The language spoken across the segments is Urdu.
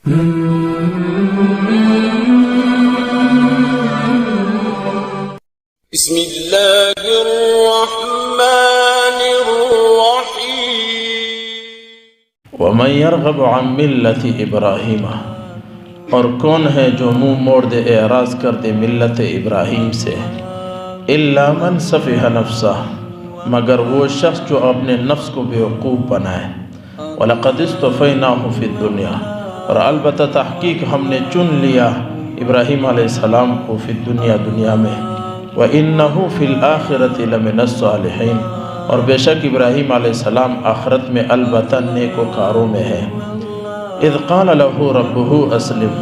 بسم اللہ الرحمن الرحیم ومن يرغب عن ملت ابراہیم، اور کون ہے جو منہ موڑ دے، اعراض کر دے ملت ابراہیم سے، الا من سفہ نفسہ، مگر وہ شخص جو اپنے نفس کو بیوقوف بنائے، وَلَقَدِ اصْطَفَيْنَاهُ فِي الدُّنْيَا، اور البتہ تحقیق ہم نے چن لیا ابراہیم علیہ السلام کو فی الدنیا، دنیا میں، وَإِنَّهُ فِي الْآخِرَةِ لَمِنَ الصَّالِحِينَ، اور بے شک ابراہیم علیہ السلام آخرت میں البتہ نیکوکاروں میں ہے۔ اذ قال له ربه اسلم،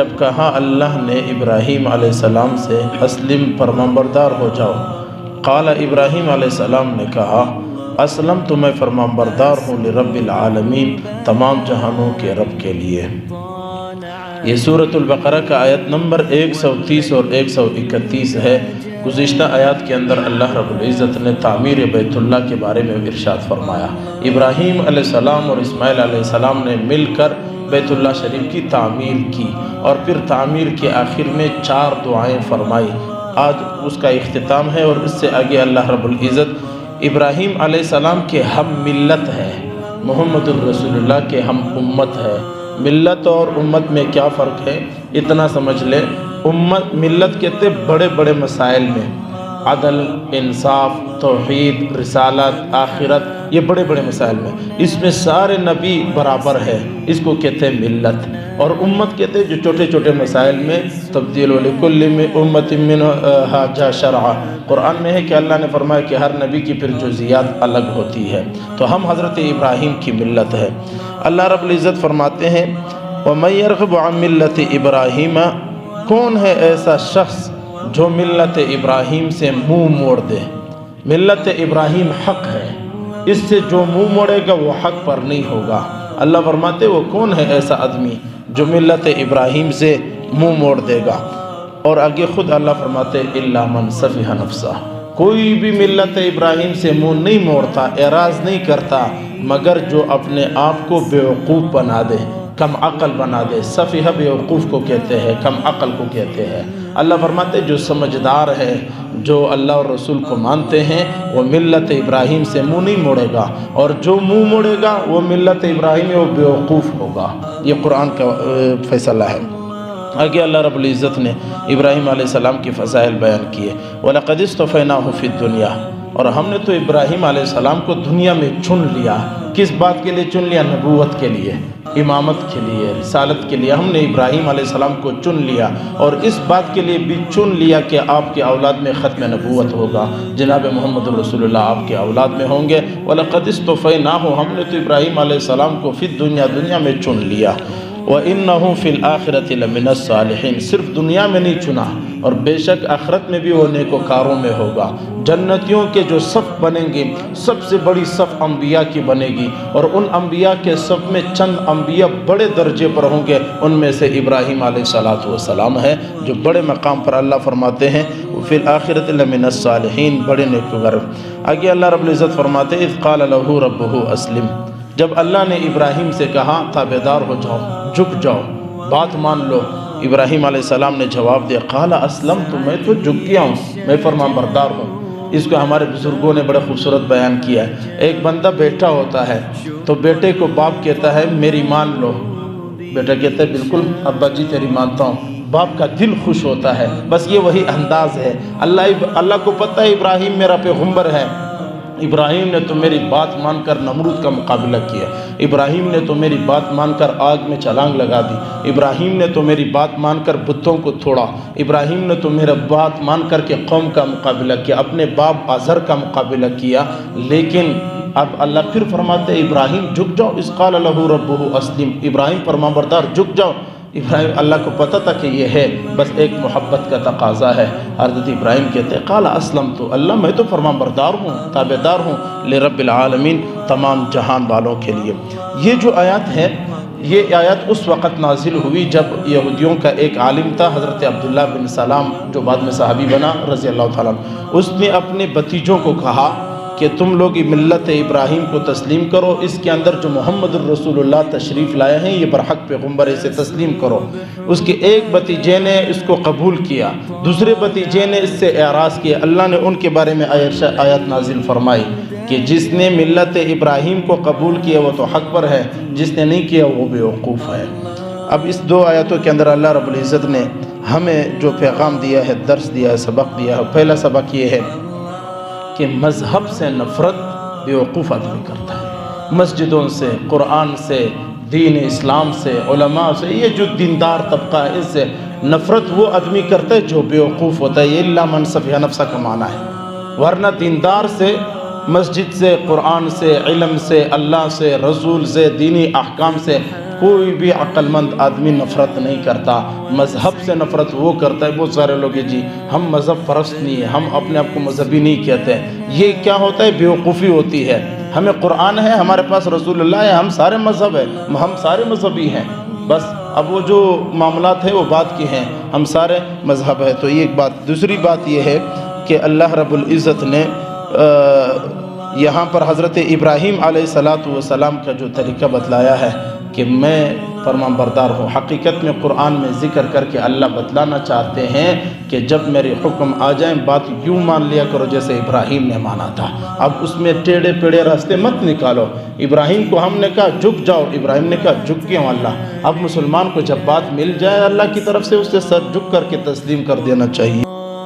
جب کہا اللہ نے ابراہیم علیہ السلام سے اسلم، فرمانبردار ہو جاؤ۔ قال ابراہیم علیہ السلام نے کہا اسلم تو میں فرمانبردار ہوں لرب العالمین، تمام جہانوں کے رب کے لیے۔ یہ سورۃ البقرہ کا آیت نمبر 130 اور 131 ہے۔ گزشتہ آیات کے اندر اللہ رب العزت نے تعمیر بیت اللہ کے بارے میں ارشاد فرمایا۔ ابراہیم علیہ السلام اور اسماعیل علیہ السلام نے مل کر بیت اللہ شریف کی تعمیر کی، اور پھر تعمیر کے آخر میں 4 دعائیں فرمائی۔ آج اس کا اختتام ہے، اور اس سے آگے اللہ رب العزت ابراہیم علیہ السلام کے ہم ملت ہے، محمد الرسول اللہ کے ہم امت ہے۔ ملت اور امت میں کیا فرق ہے اتنا سمجھ لے۔ امت ملت کہتے بڑے بڑے مسائل میں، عدل، انصاف، توحید، رسالت، آخرت، یہ بڑے بڑے مسائل میں اس میں سارے نبی برابر ہے، اس کو کہتے ہیں ملت۔ اور امت کہتے ہیں جو چھوٹے چھوٹے مسائل میں تبدیل لکل امت منہا شرعا۔ قرآن میں ہے کہ اللہ نے فرمایا کہ ہر نبی کی پھر جزیات الگ ہوتی ہے، تو ہم حضرت ابراہیم کی ملت ہے۔ اللہ رب العزت فرماتے ہیں وَمَن يَرْغَبُ عَن مِلَّةِ إِبْرَاهِيمَ، کون ہے ایسا شخص جو ملت ابراہیم سے منہ موڑ دے۔ ملت ابراہیم حق ہے، اس سے جو منہ موڑے گا وہ حق پر نہیں ہوگا۔ اللہ فرماتے وہ کون ہے ایسا آدمی جو ملت ابراہیم سے منہ موڑ دے گا، اور آگے خود اللہ فرماتے الا من سفہ نفسہ، کوئی بھی ملت ابراہیم سے منہ نہیں موڑتا، اعراض نہیں کرتا، مگر جو اپنے آپ کو بیوقوف بنا دے، کم عقل بنا دے۔ سفیہ بیوقوف کو کہتے ہیں، کم عقل کو کہتے ہیں۔ اللہ فرماتے جو سمجھدار ہے، جو اللہ اور رسول کو مانتے ہیں، وہ ملت ابراہیم سے منہ نہیں موڑے گا، اور جو منہ موڑے گا وہ ملت ابراہیم وہ بیوقوف ہوگا۔ یہ قرآن کا فیصلہ ہے۔ آگے اللہ رب العزت نے ابراہیم علیہ السلام کی فضائل بیان کیے۔ وَلَقَدِ اصْطَفَيْنَاهُ فِي الدُّنْيَا، اور ہم نے تو ابراہیم علیہ السلام کو دنیا میں چن لیا۔ کس بات کے لیے چن لیا؟ نبوت کے لیے، امامت کے لیے، رسالت کے لیے ہم نے ابراہیم علیہ السلام کو چن لیا، اور اس بات کے لیے بھی چن لیا کہ آپ کے اولاد میں ختم نبوت ہوگا، جناب محمد رسول اللہ آپ کے اولاد میں ہوں گے۔ وَلَقَدِ اصْطَفَيْنَاهُ، ہم نے تو ابراہیم علیہ السلام کو فی الدنیا، دنیا میں چن لیا۔ وَإِنَّهُ فِي الْآخِرَةِ لَمِنَ الصَّالِحِينَ، صرف دنیا میں نہیں چنا، اور بے شک آخرت میں بھی وہ نیکوکاروں میں ہوگا۔ جنتیوں کے جو صف بنیں گے، سب سے بڑی صف انبیاء کی بنے گی، اور ان انبیاء کے صف میں چند انبیاء بڑے درجے پر ہوں گے، ان میں سے ابراہیم علیہ السلام ہے، جو بڑے مقام پر اللہ فرماتے ہیں فی الآخرۃ لمن الصالحین، بڑے نیکوکار۔ آگے اللہ رب العزت فرماتے اذ قال له ربه اسلم، جب اللہ نے ابراہیم سے کہا تابعدار ہو جاؤ، جھک جاؤ، بات مان لو، ابراہیم علیہ السلام نے جواب دیا قال اسلمت، میں تو جھک گیا ہوں، میں فرمان بردار ہوں۔ اس کو ہمارے بزرگوں نے بڑا خوبصورت بیان کیا ہے۔ ایک بندہ بیٹا ہوتا ہے تو بیٹے کو باپ کہتا ہے میری مان لو، بیٹا کہتا ہے بالکل ابا جی تیری مانتا ہوں، باپ کا دل خوش ہوتا ہے۔ بس یہ وہی انداز ہے۔ اللہ کو پتہ ہے ابراہیم میرا پیغمبر ہے، ابراہیم نے تو میری بات مان کر نمرود کا مقابلہ کیا، ابراہیم نے تو میری بات مان کر آگ میں چھلانگ لگا دی، ابراہیم نے تو میری بات مان کر بتوں کو توڑا، ابراہیم نے تو میرا بات مان کر کے قوم کا مقابلہ کیا، اپنے باپ آزر کا مقابلہ کیا۔ لیکن اب اللہ پھر فرماتے ابراہیم جھک جاؤ، اذ قال له ربه اسلم، ابراہیم فرمانبردار جھک جاؤ۔ ابراہیم اللہ کو پتہ تھا کہ یہ ہے، بس ایک محبت کا تقاضا ہے۔ حضرت ابراہیم کہتے ہیں قال اسلمت، اللہ میں تو فرمان بردار ہوں، تابعدار ہوں لرب العالمین، تمام جہان والوں کے لیے۔ یہ جو آیات ہے، یہ آیات اس وقت نازل ہوئی جب یہودیوں کا ایک عالم تھا حضرت عبداللہ بن سلام، جو بعد میں صحابی بنا رضی اللہ تعالیٰ عنہ، اس نے اپنے بھتیجوں کو کہا کہ تم لوگ ملت ابراہیم کو تسلیم کرو، اس کے اندر جو محمد الرسول اللہ تشریف لائے ہیں یہ برحق پیغمبر، اسے تسلیم کرو۔ اس کے ایک بھتیجے نے اس کو قبول کیا، دوسرے بھتیجے نے اس سے اعراض کیا۔ اللہ نے ان کے بارے میں آیت نازل فرمائی کہ جس نے ملت ابراہیم کو قبول کیا وہ تو حق پر ہے، جس نے نہیں کیا وہ بیوقوف ہے۔ اب اس دو آیتوں کے اندر اللہ رب العزت نے ہمیں جو پیغام دیا ہے، درس دیا ہے، سبق دیا ہے، پہلا سبق یہ ہے کہ مذہب سے نفرت بیوقوف آدمی کرتا ہے۔ مسجدوں سے، قرآن سے، دین اسلام سے، علماء سے، یہ جو دیندار طبقہ ہے اس سے نفرت وہ آدمی کرتا ہے جو بیوقوف ہوتا ہے۔ یہ الا من سفیہ نفسہ کا معنی ہے، ورنہ دیندار سے، مسجد سے، قرآن سے، علم سے، اللہ سے، رسول سے، دینی احکام سے کوئی بھی عقل مند آدمی نفرت نہیں کرتا۔ مذہب سے نفرت وہ کرتا ہے۔ بہت سارے لوگ جی ہم مذہب پرست نہیں ہیں، ہم اپنے آپ کو مذہبی نہیں کہتے ہیں، یہ کیا ہوتا ہے؟ بیوقوفی ہوتی ہے۔ ہمیں قرآن ہے، ہمارے پاس رسول اللہ ہے، ہم سارے مذہب ہیں، ہم سارے مذہبی ہیں، بس اب وہ جو معاملات ہیں وہ بات کی ہیں، ہم سارے مذہب ہیں۔ تو یہ ایک بات۔ دوسری بات یہ ہے کہ اللہ رب العزت نے یہاں پر حضرت ابراہیم علیہ السلام کا جو طریقہ بتلایا ہے کہ میں فرمان بردار ہوں، حقیقت میں قرآن میں ذکر کر کے اللہ بتلانا چاہتے ہیں کہ جب میرے حکم آ جائیں بات یوں مان لیا کرو جیسے ابراہیم نے مانا تھا۔ اب اس میں ٹیڑے پیڑے راستے مت نکالو۔ ابراہیم کو ہم نے کہا جھک جاؤ، ابراہیم نے کہا جھک کیوں اللہ؟ اب مسلمان کو جب بات مل جائے اللہ کی طرف سے، اس سے سر جھک کر کے تسلیم کر دینا چاہیے۔